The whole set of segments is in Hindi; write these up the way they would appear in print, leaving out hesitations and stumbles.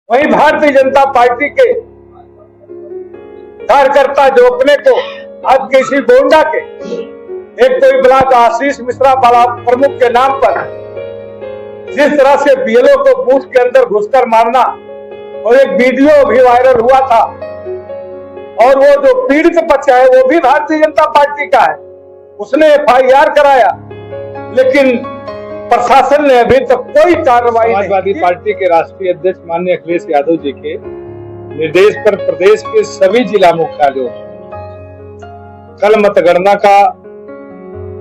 वहीं भारतीय जनता पार्टी के कार्यकर्ता जो अपने को आज किसी गोंडा के एक कोई ब्लॉक आशीष मिश्रा वाला प्रमुख के नाम पर जिस तरह से बीएलओ को बूथ के अंदर घुसकर मारना, और एक वीडियो भी वायरल हुआ था, और वो जो पीड़ित बच्चा है वो भी भारतीय जनता पार्टी का है, उसने एफआईआर कराया, लेकिन प्रशासन ने अभी तक कोई कार्रवाई नहीं की। समाजवादी पार्टी के राष्ट्रीय अध्यक्ष माननीय अखिलेश यादव जी के निर्देश पर प्रदेश के सभी जिला मुख्यालयों में कल मतगणना का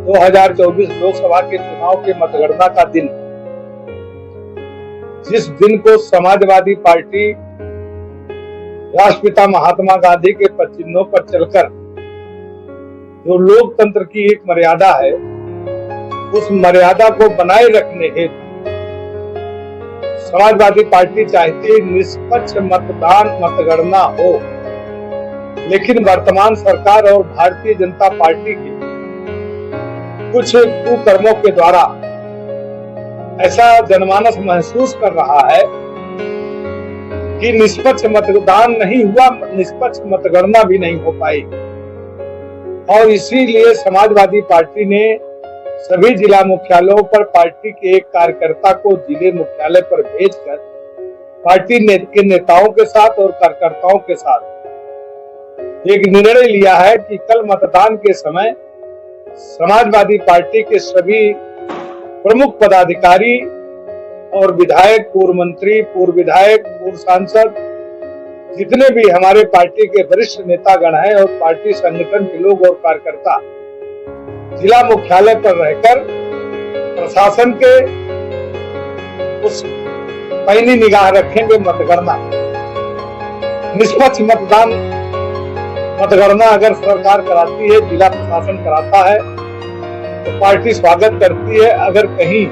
2024 लोकसभा के चुनाव के मतगणना का दिन, जिस दिन को समाजवादी पार्टी राष्ट्रपिता महात्मा गांधी के पद चिन्हों पर चलकर जो लोकतंत्र की एक मर्यादा है, उस मर्यादा को बनाए रखने हेतु समाजवादी पार्टी चाहती है निष्पक्ष मतगणना हो, लेकिन वर्तमान सरकार और भारतीय जनता पार्टी के कुछ कुकर्मों के द्वारा ऐसा जनमानस महसूस कर रहा है कि निष्पक्ष मतदान नहीं हुआ, निष्पक्ष मतगणना भी नहीं हो पाई, और इसीलिए समाजवादी पार्टी ने सभी जिला मुख्यालयों पर पार्टी के एक कार्यकर्ता को जिले मुख्यालय पर भेजकर पार्टी के नेताओं के साथ और कार्यकर्ताओं के साथ एक निर्णय लिया है कि कल मतदान के समय समाजवादी पार्टी के सभी प्रमुख पदाधिकारी और विधायक, पूर्व मंत्री, पूर्व विधायक, पूर्व सांसद, जितने भी हमारे पार्टी के वरिष्ठ नेतागण हैं और पार्टी संगठन के लोग और कार्यकर्ता जिला मुख्यालय पर रहकर प्रशासन के उस पैनी निगाह रखेंगे। मतगणना निष्पक्ष मतगणना अगर सरकार कराती है, जिला प्रशासन कराता है, तो पार्टी स्वागत करती है। अगर कहीं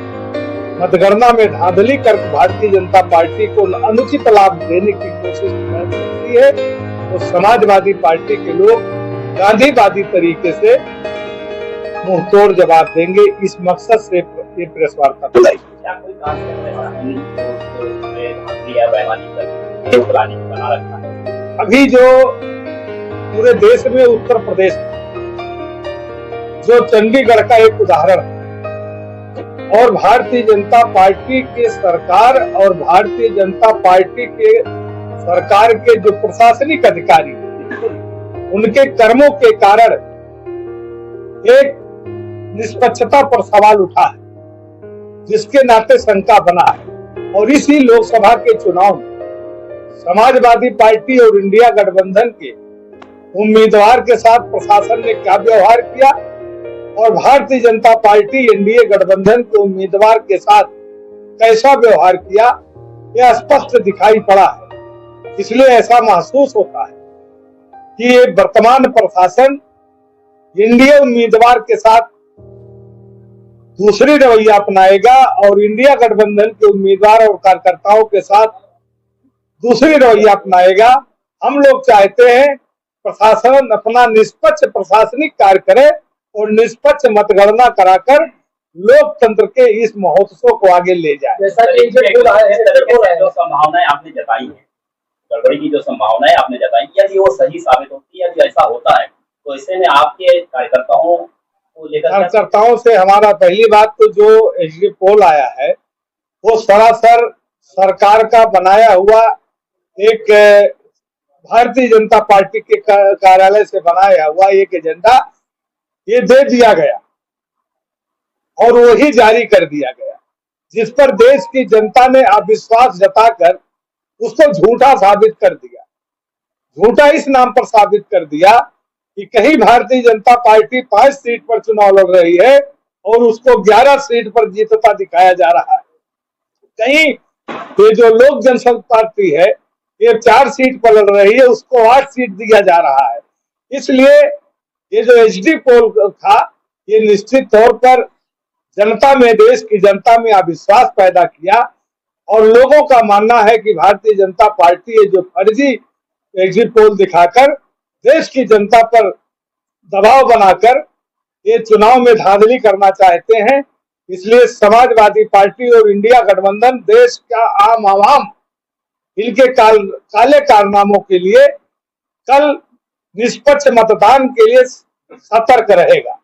मतगणना में धांधली कर भारतीय जनता पार्टी को अनुचित लाभ देने की कोशिश करती है, तो समाजवादी पार्टी के लोग गांधीवादी तरीके से मुंहतोड़ जवाब देंगे। इस मकसद से ये प्रेस वार्ता बुलाई। अभी जो पूरे देश में उत्तर प्रदेश जो चंडीगढ़ का एक उदाहरण है, और भारतीय जनता पार्टी के सरकार और भारतीय जनता पार्टी के सरकार के जो प्रशासनिक अधिकारी उनके कर्मों के कारण एक निष्पक्षता पर सवाल उठा है, जिसके नाते शंका बना है। और इसी लोकसभा के चुनाव में समाजवादी पार्टी और इंडिया गठबंधन के उम्मीदवार के साथ प्रशासन ने क्या व्यवहार किया और भारतीय जनता पार्टी एनडीए गठबंधन के उम्मीदवार के साथ कैसा व्यवहार किया, यह स्पष्ट दिखाई पड़ा है। इसलिए ऐसा महसूस होता है कि ये वर्तमान प्रशासन एनडीए उम्मीदवार के साथ दूसरी रवैया अपनाएगा और इंडिया गठबंधन के उम्मीदवार और कार्यकर्ताओं के साथ दूसरी रवैया अपनाएगा। हम लोग चाहते हैं प्रशासन अपना निष्पक्ष प्रशासनिक कार्य करे और निष्पक्ष मतगणना कराकर लोकतंत्र के इस महोत्सव को आगे ले जाए। जैसा कि जो संभावनाएं आपने जताई है, गड़बड़ी की जो संभावनाएं आपने जताई, यदि वो सही साबित होती है, यदि ऐसा होता है, तो इससे में आपके कार्यकर्ताओं को लेकर कार्यकर्ताओं से हमारा पहली बात तो जो एसडी पोल आया है वो सरासर सरकार का बनाया हुआ एक भारतीय जनता पार्टी के कार्यालय से बनाया हुआ एक एजेंडा ये दे दिया गया और वही जारी कर दिया गया, जिस पर देश की जनता ने अविश्वास जताकर उसको झूठा साबित कर दिया। झूठा इस नाम पर साबित कर दिया कि कहीं भारतीय जनता पार्टी 5 सीट पर चुनाव लड़ रही है और उसको 11 सीट पर जीतता दिखाया जा रहा है। कहीं ये जो लोक जनशक्ति पार्टी है ये 4 सीट पर लड़ रही है, उसको 8 सीट दिया जा रहा है। इसलिए ये जो एसडी पोल था ये निश्चित तौर पर जनता में, देश की जनता में अविश्वास पैदा किया और लोगों का मानना है कि भारतीय जनता पार्टी ये जो फर्जी एग्जिट पोल दिखाकर देश की जनता पर दबाव बनाकर ये चुनाव में धांधली करना चाहते हैं। इसलिए समाजवादी पार्टी और इंडिया गठबंधन देश का आम आवाम इनके काले कारनामों के लिए कल निष्पक्ष मतदान के लिए सतर्क रहेगा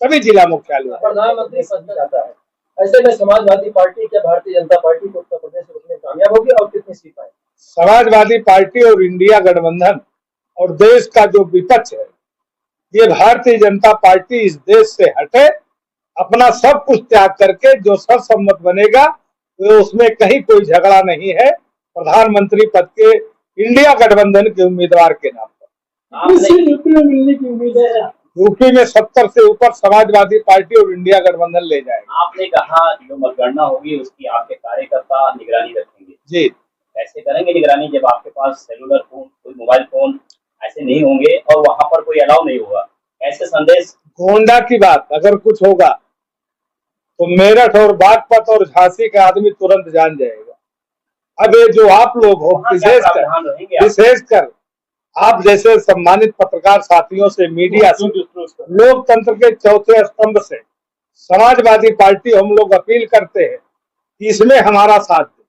सभी जिला मुख्यालयों। प्रधानमंत्री पद में जाता है, ऐसे में समाजवादी पार्टी क्या भारतीय जनता पार्टी को उत्तर प्रदेश में कामयाब होगी और कितनी सीट पाएगी? समाजवादी पार्टी और इंडिया गठबंधन और देश का जो विपक्ष है, ये भारतीय जनता पार्टी इस देश से हटे, अपना सब कुछ त्याग करके जो सर्वसम्मत बनेगा वो उसमें कहीं कोई झगड़ा नहीं है प्रधानमंत्री पद के इंडिया गठबंधन के उम्मीदवार के नाम पर। यूपी में मिलने की उम्मीद है? यूपी में 70 से ऊपर समाजवादी पार्टी और इंडिया गठबंधन ले जाएगा। आपने कहा जो मतगणना होगी उसकी आपके कार्यकर्ता निगरानी रखेंगे जी, कैसे करेंगे निगरानी जब आपके पास सेलुलर फोन, कोई मोबाइल फोन ऐसे नहीं होंगे और वहां पर कोई अलाउ नहीं होगा, कैसे संदेश? गोंडा की बात अगर कुछ होगा तो मेरठ और बागपत और झांसी का आदमी तुरंत जान जाएगा। अब ये जो आप लोग हो, विशेषकर आप जैसे सम्मानित पत्रकार साथियों से, मीडिया से, लोकतंत्र के चौथे स्तंभ से समाजवादी पार्टी हम लोग अपील करते हैं कि इसमें हमारा साथ दें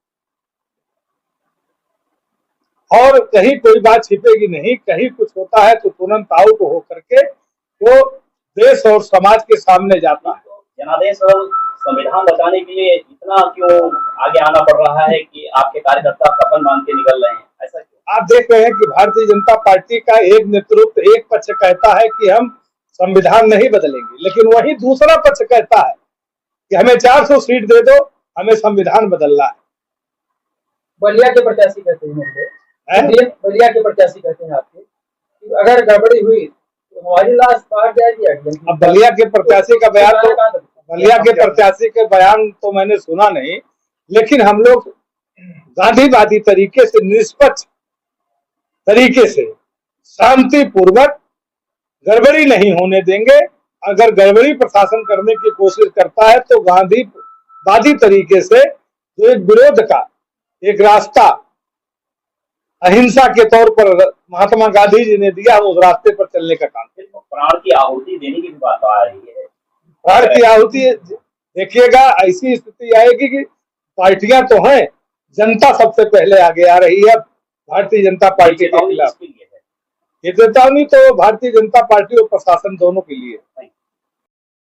और कहीं कोई बात छिपेगी नहीं। कहीं कुछ होता है तो तुरंत आउट हो करके वो देश और समाज के सामने जाता है। जनादेश और संविधान बचाने के लिए इतना क्यों आगे आना पड़ रहा है कि आपके कार्यकर्ता कफन बांध के निकल रहे हैं, ऐसा क्यों? आप देख रहे हैं कि भारतीय जनता पार्टी का एक नेतृत्व एक पक्ष कहता है कि हम संविधान नहीं बदलेंगे, लेकिन वही दूसरा पक्ष कहता है कि हमें 400 सीट दे दो, हमें संविधान बदलना है। बलिया के प्रत्याशी कहते हैं, बलिया के प्रत्याशी कहते हैं आपके कि अगर गड़बड़ी हुई तो हमारी लाश बाहर जाएगी। अब बलिया के प्रत्याशी का बयान तो बलिया के प्रत्याशी के बयान तो मैंने सुना नहीं, लेकिन हम लोग गांधीवादी तरीके से, निष्पक्ष तरीके से, शांतिपूर्वक गड़बड़ी नहीं होने देंगे। अगर गड़बड़ी प्रशासन करने की कोशिश करता है तो गांधीवादी तरीके से जो एक विरोध का एक रास्ता अहिंसा के तौर पर महात्मा गांधी जी ने दिया, उस रास्ते पर चलने का काम। प्राण की आहुति देने की भी बात आ रही है। प्राण की आहुति देखिएगा, ऐसी स्थिति आएगी कि पार्टियां तो हैं, जनता सबसे पहले आगे आ रही है भारतीय जनता पार्टी के खिलाफ। ये चेतावनी तो भारतीय जनता पार्टी और प्रशासन दोनों के लिए है।